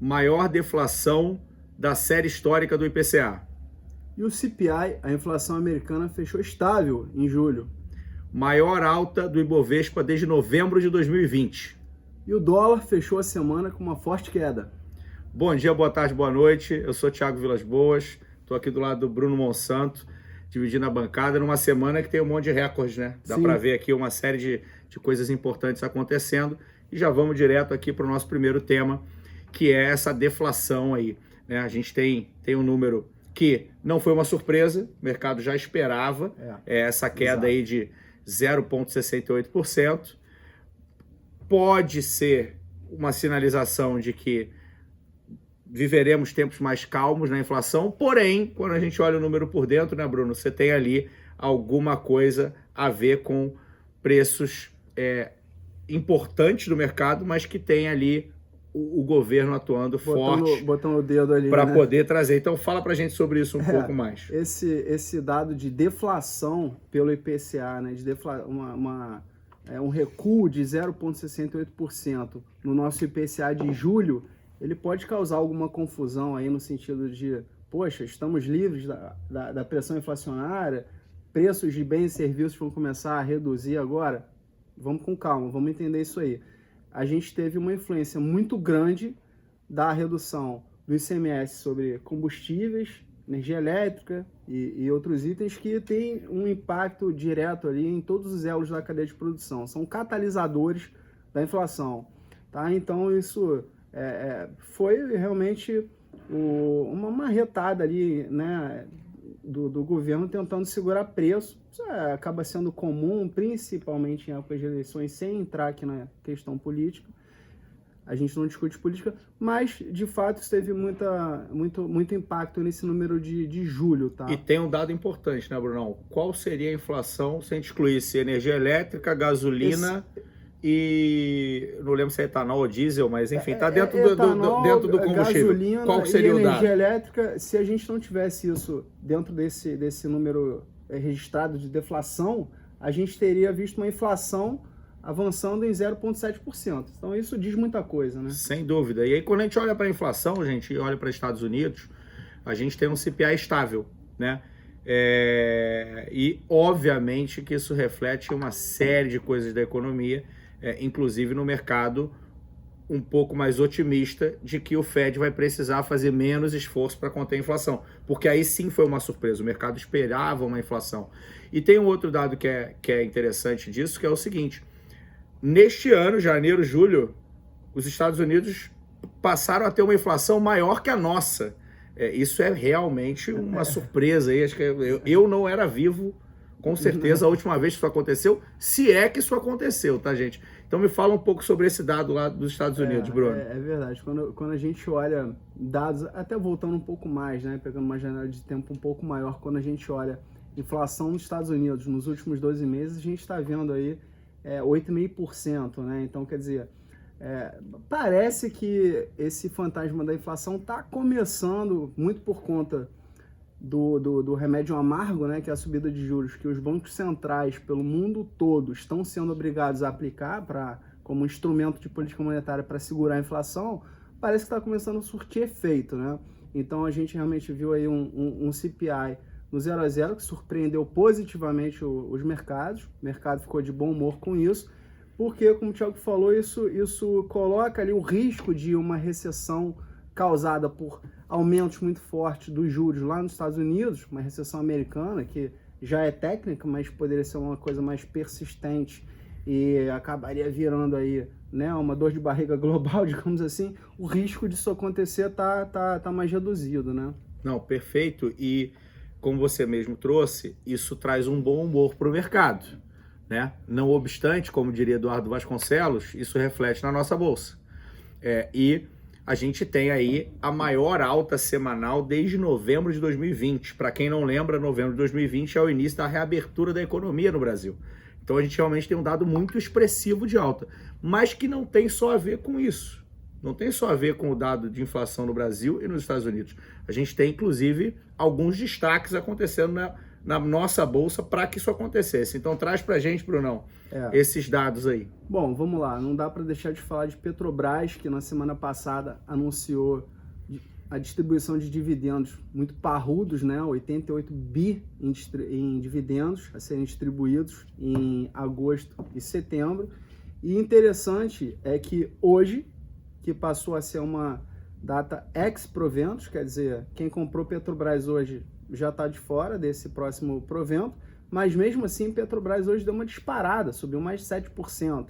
maior deflação da série histórica do IPCA. E o CPI, a inflação americana, fechou estável em julho. Maior alta do Ibovespa desde novembro de 2020. E o dólar fechou a semana com uma forte queda. Bom dia, boa tarde, boa noite. Eu sou Thiago Vilas Boas, estou aqui do lado do Bruno Monsanto, dividindo a bancada numa semana que tem um monte de recordes, né? Dá para ver aqui uma série de coisas importantes acontecendo. E já vamos direto aqui para o nosso primeiro tema, que é essa deflação aí, né? A gente tem um número que não foi uma surpresa, o mercado já esperava essa queda aí de 0,68%. Pode ser uma sinalização de que viveremos tempos mais calmos na inflação, porém, quando a gente olha o número por dentro, né, Bruno, você tem ali alguma coisa a ver com preços importantes do mercado, mas que tem ali o governo atuando forte, botando o dedo ali para poder trazer. Então fala para a gente sobre isso um pouco mais. Esse dado de deflação pelo IPCA, né, um recuo de 0,68% no nosso IPCA de julho, ele pode causar alguma confusão aí no sentido de, poxa, estamos livres da pressão inflacionária, preços de bens e serviços vão começar a reduzir agora? Vamos com calma, vamos entender isso aí. A gente teve uma influência muito grande da redução do ICMS sobre combustíveis, energia elétrica e outros itens que tem um impacto direto ali em todos os elos da cadeia de produção. São catalisadores da inflação, tá? Então isso foi realmente uma marretada ali, né, do governo tentando segurar preço. Isso acaba sendo comum, principalmente em épocas de eleições, sem entrar aqui na questão política. A gente não discute política, mas, de fato, isso teve muito impacto nesse número de julho, tá? E tem um dado importante, né, Brunão? Qual seria a inflação se a gente excluísse energia elétrica, gasolina e... não lembro se é etanol ou diesel, mas, enfim, está dentro do combustível. Gasolina. Qual seria o dado? Energia elétrica, se a gente não tivesse isso dentro desse número registrado de deflação, a gente teria visto uma inflação avançando em 0,7%. Então isso diz muita coisa, né? Sem dúvida. E aí quando a gente olha para a inflação, gente, e olha para os Estados Unidos, a gente tem um CPI estável, né? E obviamente que isso reflete uma série de coisas da economia, inclusive no mercado um pouco mais otimista de que o Fed vai precisar fazer menos esforço para conter a inflação, porque aí sim foi uma surpresa, o mercado esperava uma inflação. E tem um outro dado que é interessante disso, que é o seguinte: neste ano, janeiro, julho, os Estados Unidos passaram a ter uma inflação maior que a nossa. Isso é realmente uma surpresa. Acho que eu não era vivo, com certeza, a última vez que isso aconteceu, se é que isso aconteceu, tá, gente? Então me fala um pouco sobre esse dado lá dos Estados Unidos, Bruno. É verdade. Quando a gente olha dados, até voltando um pouco mais, né, pegando uma janela de tempo um pouco maior, quando a gente olha inflação nos Estados Unidos nos últimos 12 meses, a gente está vendo aí 8,5%, né? Então, quer dizer, parece que esse fantasma da inflação está começando, muito por conta do remédio amargo, né, que é a subida de juros, que os bancos centrais pelo mundo todo estão sendo obrigados a aplicar como instrumento de política monetária para segurar a inflação. Parece que está começando a surtir efeito, né? Então, a gente realmente viu aí um CPI no 0 a 0, que surpreendeu positivamente os mercados. O mercado ficou de bom humor com isso, porque, como o Thiago falou, isso coloca ali o risco de uma recessão causada por aumentos muito fortes dos juros lá nos Estados Unidos, uma recessão americana que já é técnica, mas poderia ser uma coisa mais persistente e acabaria virando aí, né, uma dor de barriga global, digamos assim. O risco disso acontecer tá mais reduzido, né? Não, perfeito. E como você mesmo trouxe, isso traz um bom humor para o mercado, né? Não obstante, como diria Eduardo Vasconcelos, isso reflete na nossa bolsa. E a gente tem aí a maior alta semanal desde novembro de 2020. Para quem não lembra, novembro de 2020 é o início da reabertura da economia no Brasil. Então a gente realmente tem um dado muito expressivo de alta, mas que não tem só a ver com isso. Não tem só a ver com o dado de inflação no Brasil e nos Estados Unidos. A gente tem, inclusive, alguns destaques acontecendo na nossa bolsa para que isso acontecesse. Então traz para a gente, Brunão, esses dados aí. Bom, vamos lá. Não dá para deixar de falar de Petrobras, que na semana passada anunciou a distribuição de dividendos muito parrudos, né? 88 bi em dividendos a serem distribuídos em agosto e setembro. E interessante é que hoje, que passou a ser uma data ex-proventos, quer dizer, quem comprou Petrobras hoje já está de fora desse próximo provento, mas mesmo assim Petrobras hoje deu uma disparada, subiu mais de 7%.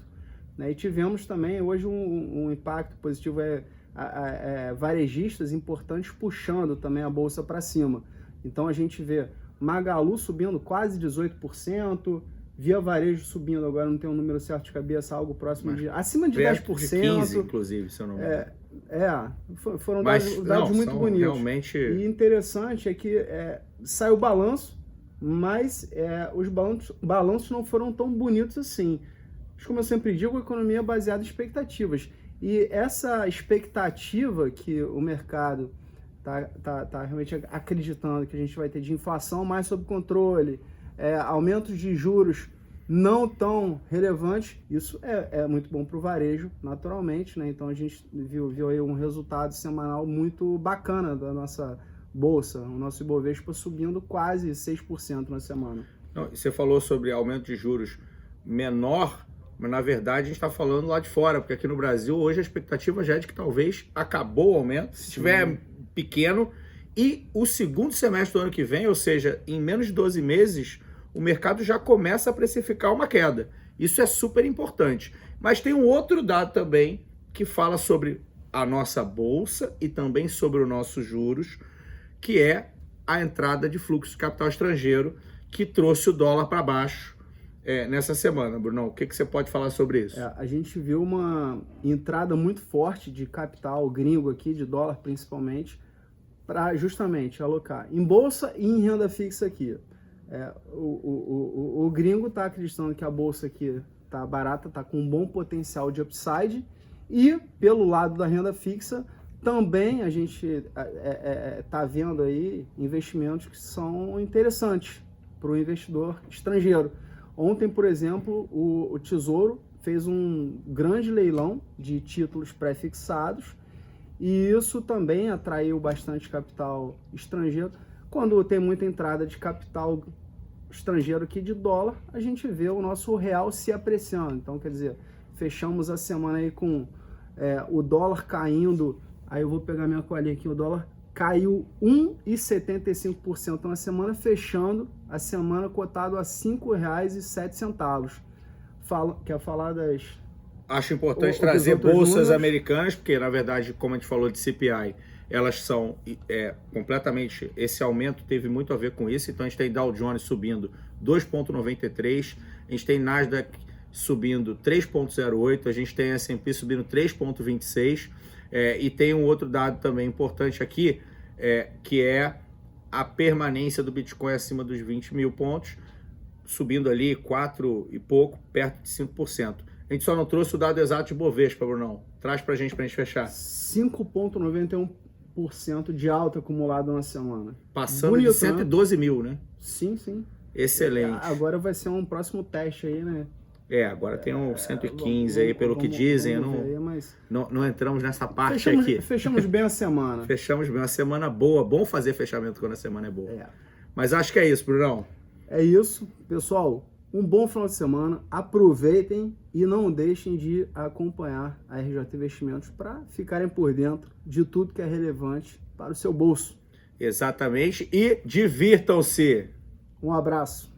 Né? E tivemos também hoje um impacto positivo, varejistas importantes puxando também a bolsa para cima. Então a gente vê Magalu subindo quase 18%, Via Varejo subindo, agora não tem um número certo de cabeça, algo próximo acima de 10%. De 15, inclusive, se eu não me engano. Foram dados muito bonitos. Realmente... E interessante é que saiu o balanço, mas os balanços não foram tão bonitos assim. Como eu sempre digo, a economia é baseada em expectativas. E essa expectativa que o mercado tá realmente acreditando que a gente vai ter de inflação mais sob controle, aumentos de juros não tão relevantes, isso é muito bom para o varejo, naturalmente, né? Então a gente viu aí um resultado semanal muito bacana da nossa bolsa, o nosso Ibovespa subindo quase 6% na semana. Não, você falou sobre aumento de juros menor, mas na verdade a gente está falando lá de fora, porque aqui no Brasil hoje a expectativa já é de que talvez acabou o aumento, se estiver pequeno, e o segundo semestre do ano que vem, ou seja, em menos de 12 meses, o mercado já começa a precificar uma queda. Isso é super importante. Mas tem um outro dado também que fala sobre a nossa bolsa e também sobre os nossos juros, que é a entrada de fluxo de capital estrangeiro, que trouxe o dólar para baixo nessa semana. Brunão, o que você pode falar sobre isso? A gente viu uma entrada muito forte de capital gringo aqui, de dólar principalmente, para justamente alocar em bolsa e em renda fixa aqui. O gringo está acreditando que a bolsa aqui está barata, está com um bom potencial de upside, e pelo lado da renda fixa também a gente está vendo aí investimentos que são interessantes para o investidor estrangeiro. Ontem, por exemplo, o Tesouro fez um grande leilão de títulos pré-fixados, e isso também atraiu bastante capital estrangeiro. Quando tem muita entrada de capital estrangeiro aqui de dólar, a gente vê o nosso real se apreciando. Então, quer dizer, fechamos a semana aí com o dólar caindo. Aí eu vou pegar minha colinha aqui, o dólar caiu 1,75% na semana, fechando a semana cotado a R$ 5,07. Quer falar das... Acho importante trazer bolsas americanas, porque na verdade, como a gente falou de CPI, elas são completamente... Esse aumento teve muito a ver com isso. Então a gente tem Dow Jones subindo 2,93%, a gente tem Nasdaq subindo 3,08%, a gente tem S&P subindo 3,26%, e tem um outro dado também importante aqui, que é a permanência do Bitcoin acima dos 20 mil pontos, subindo ali 4 e pouco, perto de 5%. A gente só não trouxe o dado exato de Bovespa, Brunão. Traz pra gente fechar. 5,91% de alta acumulado na semana. Passando bonito, de 112 mil, né? Sim, sim. Excelente. Agora vai ser um próximo teste aí, né? Agora tem um 115 aí, pelo que dizem. Não entramos nessa parte aqui. Fechamos bem a semana. Fechamos bem, uma semana boa. Bom fazer fechamento quando a semana é boa. Mas acho que é isso, Brunão. É isso. Pessoal, um bom final de semana. Aproveitem e não deixem de acompanhar a RJ Investimentos para ficarem por dentro de tudo que é relevante para o seu bolso. Exatamente. E divirtam-se. Um abraço.